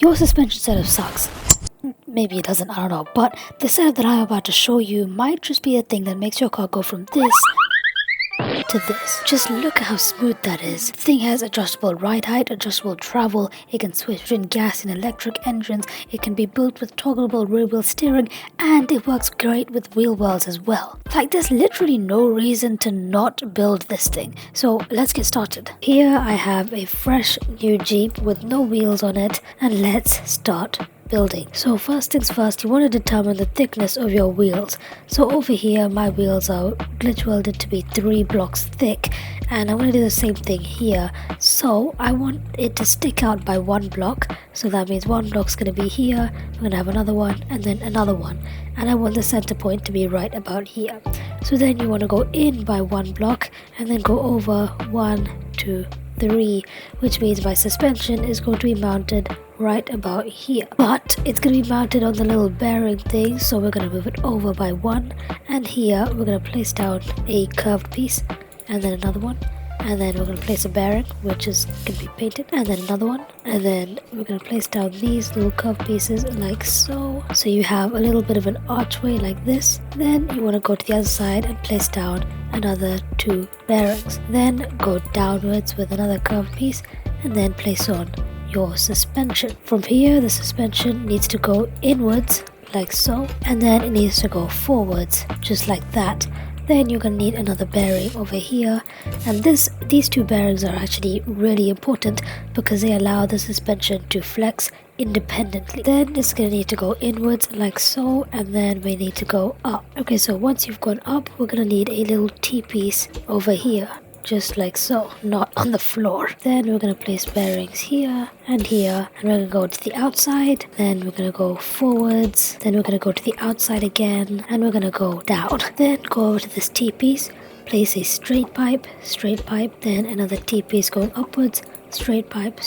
Your suspension setup sucks. Maybe it doesn't, I don't know. But the setup that I'm about to show you might just be a thing that makes your car go from this to this. Just look at how smooth that is. The thing has adjustable ride height, adjustable travel, it can switch between gas and electric engines, it can be built with toggleable rear wheel steering, and it works great with wheel wells as well. Like, there's literally no reason to not build this thing. So let's get started. Here I have a fresh new Jeep with no wheels on it, and let's start building. So first things first, you want to determine the thickness of your wheels. So over here my wheels are glitch welded to be 3 blocks thick, and I'm going to do the same thing here. So I want it to stick out by 1 block, so that means 1 block's going to be here, I'm going to have another one and then another one, and I want the center point to be right about here. So then you want to go in by 1 block and then go over 1, 2, 3, which means my suspension is going to be mounted right about here, but it's going to be mounted on the little bearing thing, so we're going to move it over by 1, and here we're going to place down a curved piece and then another one, and then we're going to place a bearing which is going to be painted, and then another one, and then we're going to place down these little curved pieces like so you have a little bit of an archway like this. Then you want to go to the other side and place down another 2 bearings, then go downwards with another curved piece and then place on your suspension. From here the suspension needs to go inwards like so, and then it needs to go forwards just like that. Then you're going to need another bearing over here, and these 2 bearings are actually really important because they allow the suspension to flex independently. Then it's going to need to go inwards like so, and then we need to go up. Okay, so once you've gone up, we're going to need a little T-piece over here just like so, not on the floor. Then we're going to place bearings here and here, and we're going to go to the outside, then we're going to go forwards, then we're going to go to the outside again, and we're going to go down. Then go over to this T-piece, place a straight pipe, then another T-piece going upwards, straight pipe,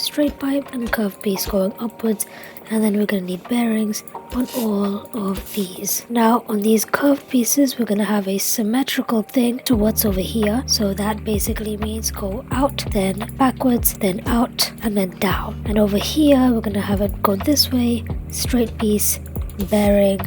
and curved piece going upwards, and then we're going to need bearings on all of these. Now on these curved pieces we're going to have a symmetrical thing to what's over here, so that basically means go out, then backwards, then out, and then down. And over here we're going to have it go this way, straight piece, bearing,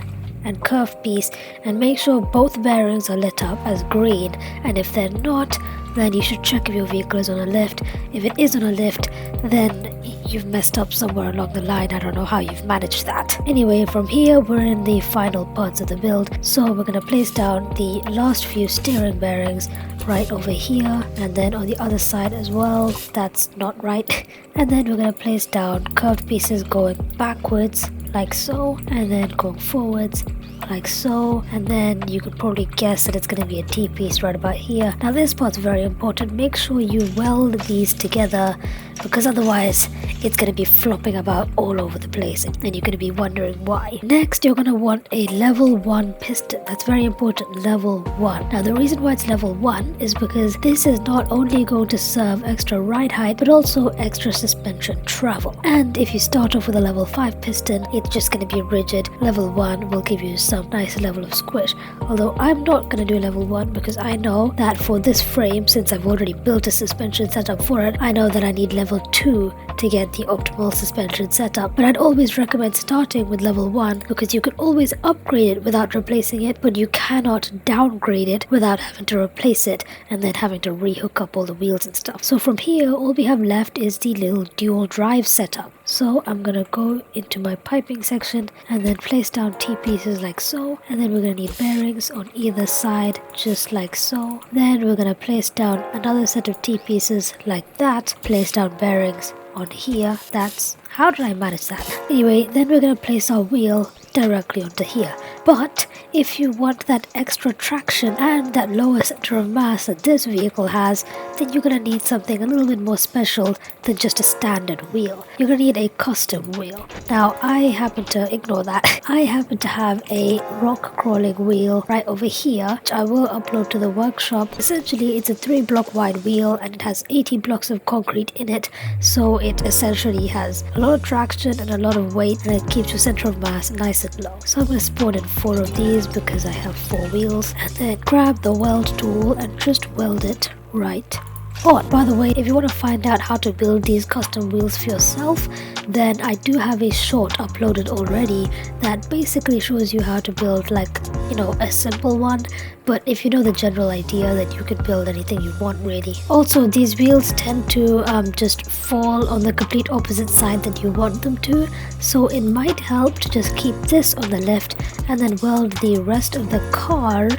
and curved piece, and make sure both bearings are lit up as green, and if they're not, then you should check if your vehicle is on a lift. If it is on a lift, then you've messed up somewhere along the line. I don't know how you've managed that. Anyway, from here we're in the final parts of the build, so we're going to place down the last few steering bearings right over here, and then on the other side as well. That's not right. And then we're going to place down curved pieces going backwards like so, and then going forwards like so, and then you could probably guess that it's going to be a T-piece right about here. Now this part's very important. Make sure you weld these together, because otherwise it's going to be flopping about all over the place and you're going to be wondering why. Next you're going to want a level 1 piston. That's very important, level 1. Now the reason why it's level 1 is because this is not only going to serve extra ride height but also extra suspension travel. And if you start off with a level 5 piston, it's just going to be rigid. Level 1 will give you some nice level of squish, although I'm not going to do level 1 because I know that for this frame, since I've already built a suspension setup for it, I know that I need level 2 to get the optimal suspension setup. But I'd always recommend starting with level 1 because you could always upgrade it without replacing it, but you cannot downgrade it without having to replace it and then having to rehook up all the wheels and stuff. So from here all we have left is the little dual drive setup. So I'm gonna go into my piping section and then place down T-pieces like so, and then we're gonna need bearings on either side just like so. Then we're gonna place down another set of T-pieces like that, place down bearings on here. That's how did I manage that? Anyway, then we're gonna place our wheel directly onto here. But if you want that extra traction and that lower center of mass that this vehicle has, then you're gonna need something a little bit more special than just a standard wheel. You're gonna need a custom wheel. Now I happen to ignore that. I happen to have a rock crawling wheel right over here, which I will upload to the workshop. Essentially it's a 3 block wide wheel and it has 80 blocks of concrete in it, so it essentially has a lot of traction and a lot of weight, and it keeps your center of mass nice and low. So I'm gonna spawn in 4 of these because I have 4 wheels, and then grab the weld tool and just weld it right on. By the way, if you want to find out how to build these custom wheels for yourself, then I do have a short uploaded already that basically shows you how to build, like, a simple one. But if you know the general idea, then you can build anything you want, really. Also, these wheels tend to just fall on the complete opposite side that you want them to, so it might help to just keep this on the left and then weld the rest of the car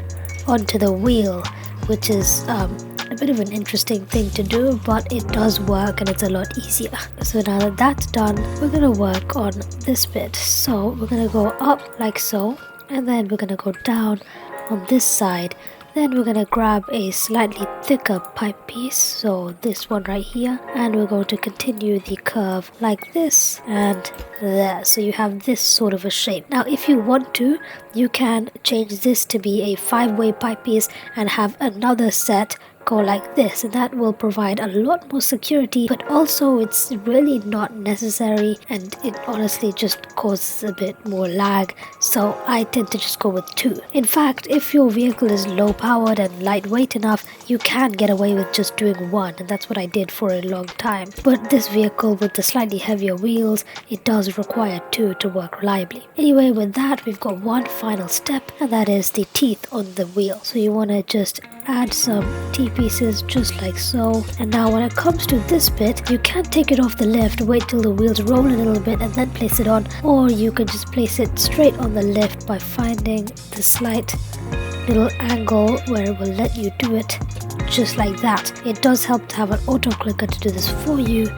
onto the wheel, which is a bit of an interesting thing to do, but it does work and it's a lot easier. So now that that's done, we're gonna work on this bit. So we're gonna go up like so, and then we're gonna go down on this side. Then we're gonna grab a slightly thicker pipe piece, so this one right here, and we're going to continue the curve like this and there, so you have this sort of a shape. Now if you want to, you can change this to be a 5-way pipe piece and have another set go like this, and that will provide a lot more security, but also it's really not necessary and it honestly just causes a bit more lag, so I tend to just go with 2. In fact, if your vehicle is low powered and lightweight enough, you can get away with just doing 1, and that's what I did for a long time. But this vehicle with the slightly heavier wheels, it does require 2 to work reliably. Anyway, with that, we've got one final step, and that is the teeth on the wheel. So you want to just add some T-pieces just like so. And now when it comes to this bit, you can take it off the left, wait till the wheels roll a little bit and then place it on, or you can just place it straight on the left by finding the slight little angle where it will let you do it just like that. It does help to have an auto clicker to do this for you,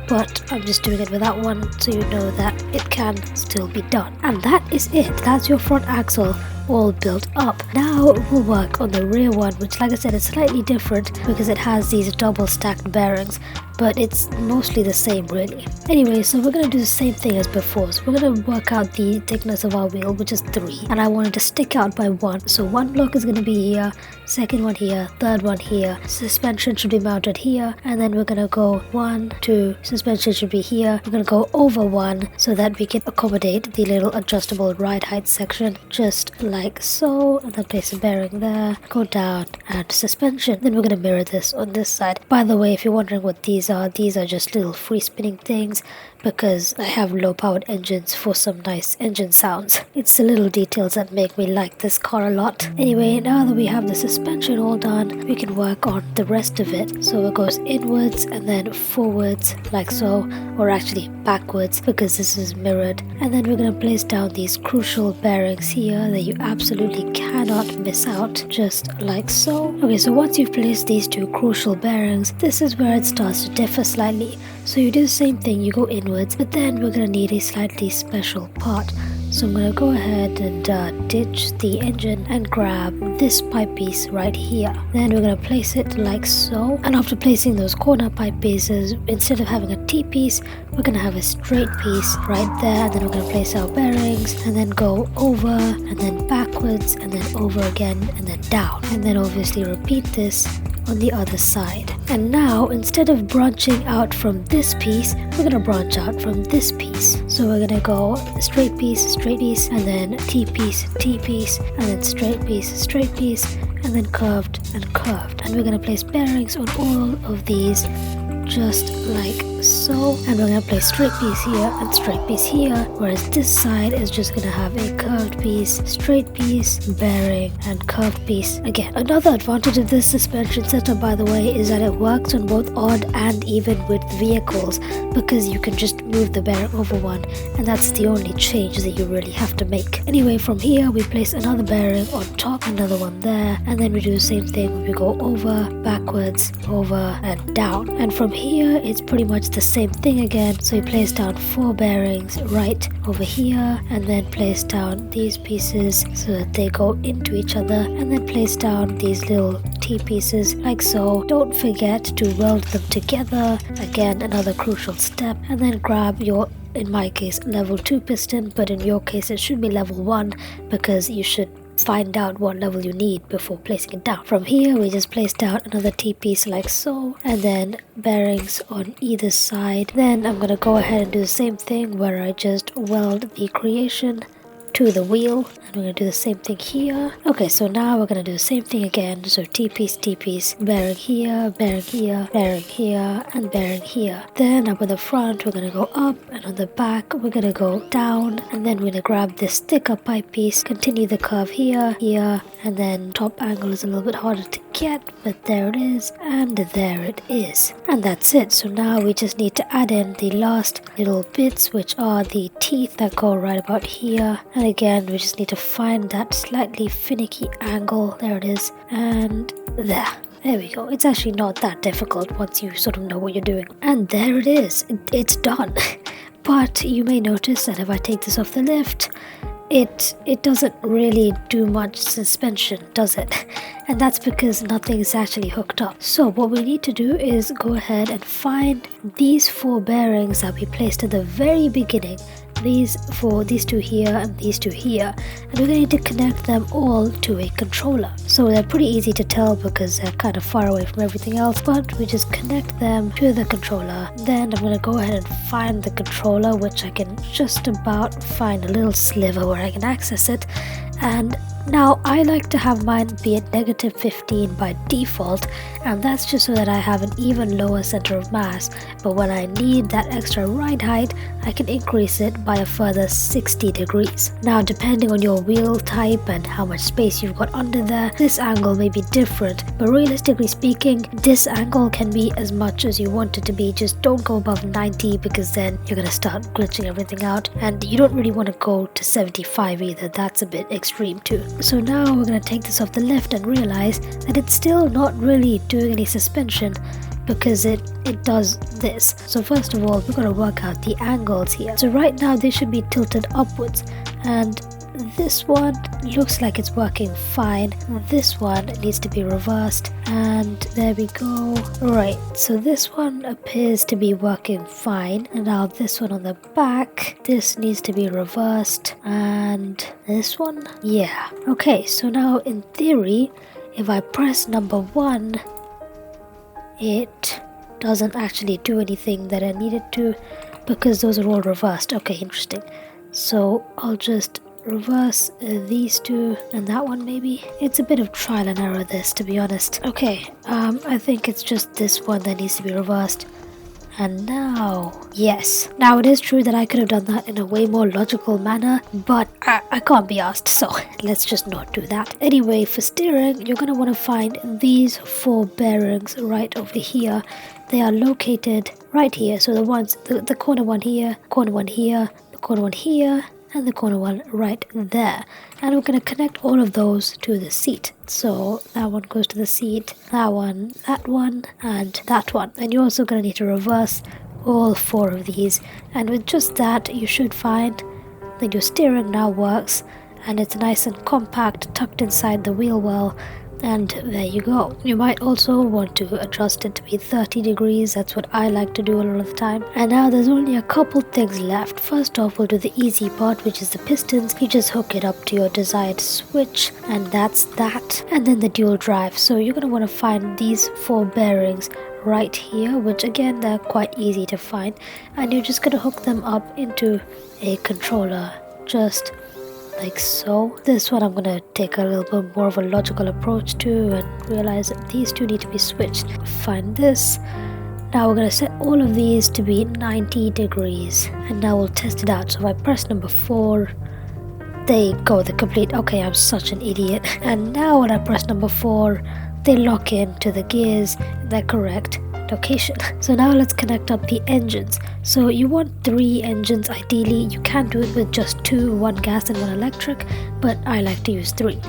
but I'm just doing it without one so you know that it can still be done. And that is it. That's your front axle all built up. Now we'll work on the rear one, which, like I said, is slightly different because it has these double stacked bearings, but it's mostly the same really. Anyway, so we're going to do the same thing as before. So we're going to work out the thickness of our wheel, which is 3, and I want it to stick out by 1. So one block is going to be here, second one here, third one here. Suspension should be mounted here, and then we're going to go 1, 2, suspension should be here. We're going to go over 1 so that we can accommodate the little adjustable ride height section just like so, and then place a bearing there, go down, and suspension. Then we're going to mirror this on this side. By the way, if you're wondering what these are just little free spinning things because I have low powered engines for some nice engine sounds. It's the little details that make me like this car a lot. Anyway, now that we have the suspension all done, we can work on the rest of it. So it goes inwards and then forwards like so, or actually backwards because this is mirrored. And then we're going to place down these crucial bearings here that you absolutely cannot miss out, just like so. Okay, so once you've placed these 2 crucial bearings, this is where it starts to differ slightly. So you do the same thing, you go inwards, but then we're going to need a slightly special part. So I'm going to go ahead and ditch the engine and grab this pipe piece right here. Then we're going to place it like so. And after placing those corner pipe pieces, instead of having a T-piece, we're going to have a straight piece right there. And then we're going to place our bearings and then go over and then backwards and then over again and then down. And then obviously repeat this on the other side. And now, instead of branching out from this piece, we're going to branch out from this piece. So we're going to go straight piece, and then T-piece, T-piece, and then straight piece, and then curved and curved. And we're going to place bearings on all of these just like so. And we're going to place straight piece here and straight piece here, whereas this side is just going to have a curved piece, straight piece, bearing, and curved piece again. Another advantage of this suspension setup, by the way, is that it works on both odd and even width vehicles because you can just move the bearing over one, and that's the only change that you really have to make. Anyway, from here we place another bearing on top, another one there, and then we do the same thing. We go over, backwards, over, and down. And from here it's pretty much the same thing again. So you place down 4 bearings right over here, and then place down these pieces so that they go into each other, and then place down these little T-pieces like so. Don't forget to weld them together, again another crucial step, and then grab your, in my case, level 2 piston, but in your case it should be level 1 because you should find out what level you need before placing it down. From here we just place down another T-piece like so, and then bearings on either side. Then I'm gonna go ahead and do the same thing where I just weld the creation to the wheel, and we're going to do the same thing here. Okay, so now we're going to do the same thing again. So T-piece, bearing here, bearing here, bearing here, and bearing here. Then up on the front, we're going to go up, and on the back, we're going to go down, and then we're going to grab this thicker pipe piece, continue the curve here, here, and then top angle is a little bit harder to get, but there it is, and there it is. And that's it. So now we just need to add in the last little bits, which are the teeth that go right about here. And again, we just need to find that slightly finicky angle. There it is, and there. There we go. It's actually not that difficult once you sort of know what you're doing. And there it is. It's done. But you may notice that if I take this off the lift, it doesn't really do much suspension, does it? And that's because nothing is actually hooked up. So what we need to do is go ahead and find these 4 bearings that we placed at the very beginning. These two here and these two here, and we're going to connect them all to a controller. So they're pretty easy to tell because they're kind of far away from everything else, but we just connect them to the controller. Then I'm going to go ahead and find the controller, which I can just about find a little sliver where I can access it. And now I like to have mine be at -15 by default, and that's just so that I have an even lower center of mass, but when I need that extra ride height, I can increase it by a further 60 degrees. Now depending on your wheel type and how much space you've got under there, this angle may be different, but realistically speaking, this angle can be as much as you want it to be. Just don't go above 90 because then you're going to start glitching everything out, and you don't really want to go to 75 either. That's a bit extreme too. So now we're going to take this off the lift and realize that it's still not really doing any suspension because it does this. So first of all, we're going to work out the angles here. So right now they should be tilted upwards, and this one looks like it's working fine. This one needs to be reversed, and there we go. Right, so this one appears to be working fine, and now this one on the back, this needs to be reversed, and this one, yeah. Okay, so now in theory, if I press number 1, it doesn't actually do anything that I needed to because those are all reversed. Okay, interesting. So I'll just reverse these two and that one maybe. It's a bit of trial and error this, to be honest. Okay, I think it's just this one that needs to be reversed. And now, yes. Now it is true that I could have done that in a way more logical manner, but I can't be asked, so let's just not do that. Anyway, for steering, you're going to want to find these 4 bearings right over here. They are located right here. So the corner one here, corner one here, the corner one here, and the corner one right there. And we're going to connect all of those to the seat. So that one goes to the seat, that one, and that one. And you're also going to need to reverse all 4 of these. And with just that, you should find that your steering now works, and it's nice and compact, tucked inside the wheel well. And there you go. You might also want to adjust it to be 30 degrees. That's what I like to do a lot of the time. And now there's only a couple things left. First off, we'll do the easy part, which is the pistons. You just hook it up to your desired switch, and that's that. And then the dual drive. So you're going to want to find these 4 bearings right here, which again, they're quite easy to find. And you're just going to hook them up into a controller, just like so. This one I'm going to take a little bit more of a logical approach to and realize that these two need to be switched. Find this. Now we're going to set all of these to be 90 degrees, and now we'll test it out. So if I press number 4, they go the complete, okay, I'm such an idiot. And now when I press number 4, they lock in to the gears in their correct location. So now let's connect up the engines. So you want 3 engines ideally. You can do it with just 2, 1 gas and 1 electric, but I like to use 3.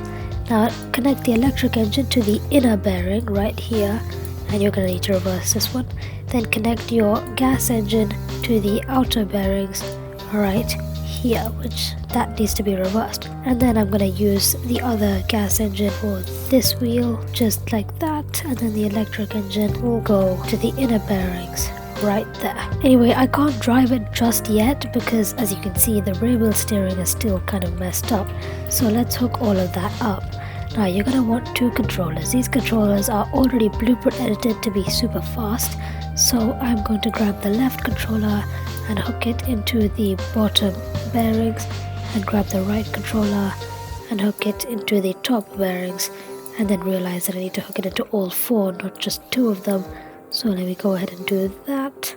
Now connect the electric engine to the inner bearing right here, and you're going to need to reverse this one. Then connect your gas engine to the outer bearings right here, which that needs to be reversed. And then I'm going to use the other gas engine for this wheel, just like that, and then the electric engine will go to the inner bearings right there. Anyway, I can't drive it just yet because, as you can see, the rear wheel steering is still kind of messed up. So let's hook all of that up. Now you're going to want 2 controllers. These controllers are already blueprint edited to be super fast. So I'm going to grab the left controller and hook it into the bottom bearings, and grab the right controller and hook it into the top bearings, and then realize that I need to hook it into all 4, not just 2 of them. So let me go ahead and do that.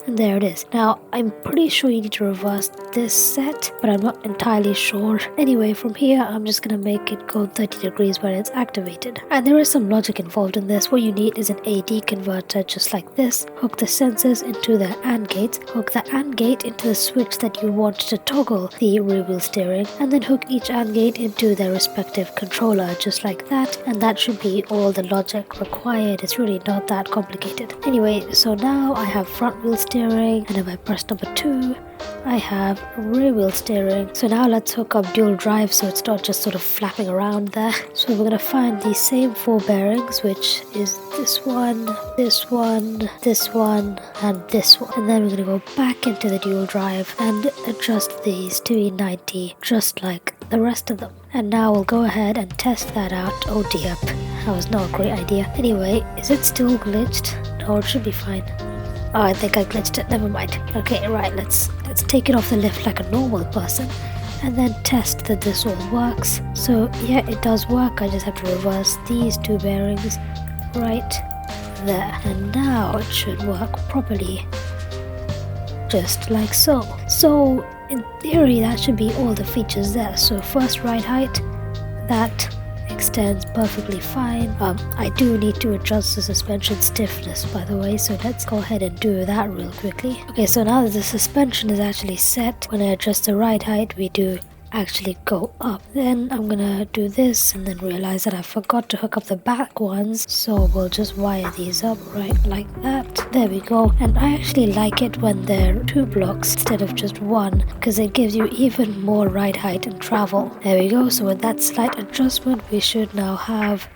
And there it is. Now, I'm pretty sure you need to reverse this set, but I'm not entirely sure. Anyway, from here, I'm just gonna make it go 30 degrees when it's activated. And there is some logic involved in this. What you need is an AD converter just like this. Hook the sensors into the AND gates, hook the AND gate into the switch that you want to toggle the rear wheel steering, and then hook each AND gate into their respective controller just like that. And that should be all the logic required. It's really not that complicated. Anyway, so now I have front wheel steering, and if I press number 2, I have rear wheel steering. So now let's hook up dual drive so it's not just sort of flapping around there. So we're gonna find the same 4 bearings, which is this one, this one, this one, and this one. And then we're gonna go back into the dual drive and adjust these to E90 just like the rest of them. And now we'll go ahead and test that out. Oh dear, that was not a great idea. Anyway, is it still glitched? No, it should be fine. Oh, I think I glitched it. Never mind. Okay, right. Let's take it off the lift like a normal person, and then test that this all works. So yeah, it does work. I just have to reverse these 2 bearings right there, and now it should work properly, just like so. So in theory, that should be all the features there. So first ride height, that extends perfectly fine. I do need to adjust the suspension stiffness, by the way, so let's go ahead and do that real quickly. Okay, so now that the suspension is actually set, when I adjust the ride height, we do actually go up. Then I'm gonna do this and then realize that I forgot to hook up the back ones, so we'll just wire these up right like that. There we go. And I actually like it when they're 2 blocks instead of just 1, because it gives you even more ride height and travel. There we go. So with that slight adjustment, we should now have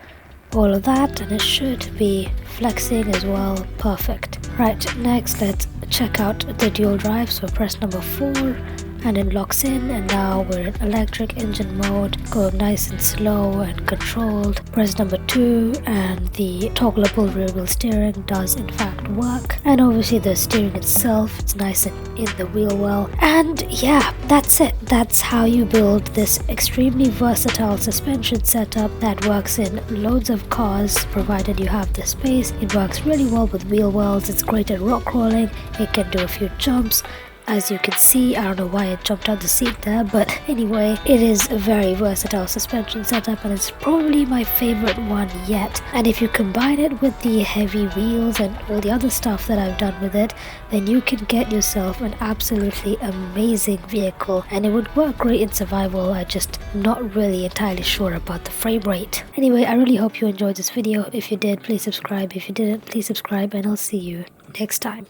all of that, and it should be flexing as well. Perfect. Right, next let's check out the dual drive. So press number 4 and it locks in, and now we're in electric engine mode. Go nice and slow and controlled. Press number 2 and the toggleable rear wheel steering does in fact work, and obviously the steering itself, it's nice and in the wheel well. And yeah, that's it. That's how you build this extremely versatile suspension setup that works in loads of cars, provided you have the space. It works really well with wheel wells. It's great at rock crawling. It can do a few jumps. As you can see, I don't know why it jumped out the seat there, but anyway, it is a very versatile suspension setup, and it's probably my favorite one yet. And if you combine it with the heavy wheels and all the other stuff that I've done with it, then you can get yourself an absolutely amazing vehicle, and it would work great in survival. I'm just not really entirely sure about the frame rate. Anyway, I really hope you enjoyed this video. If you did, please subscribe. If you didn't, please subscribe, and I'll see you next time.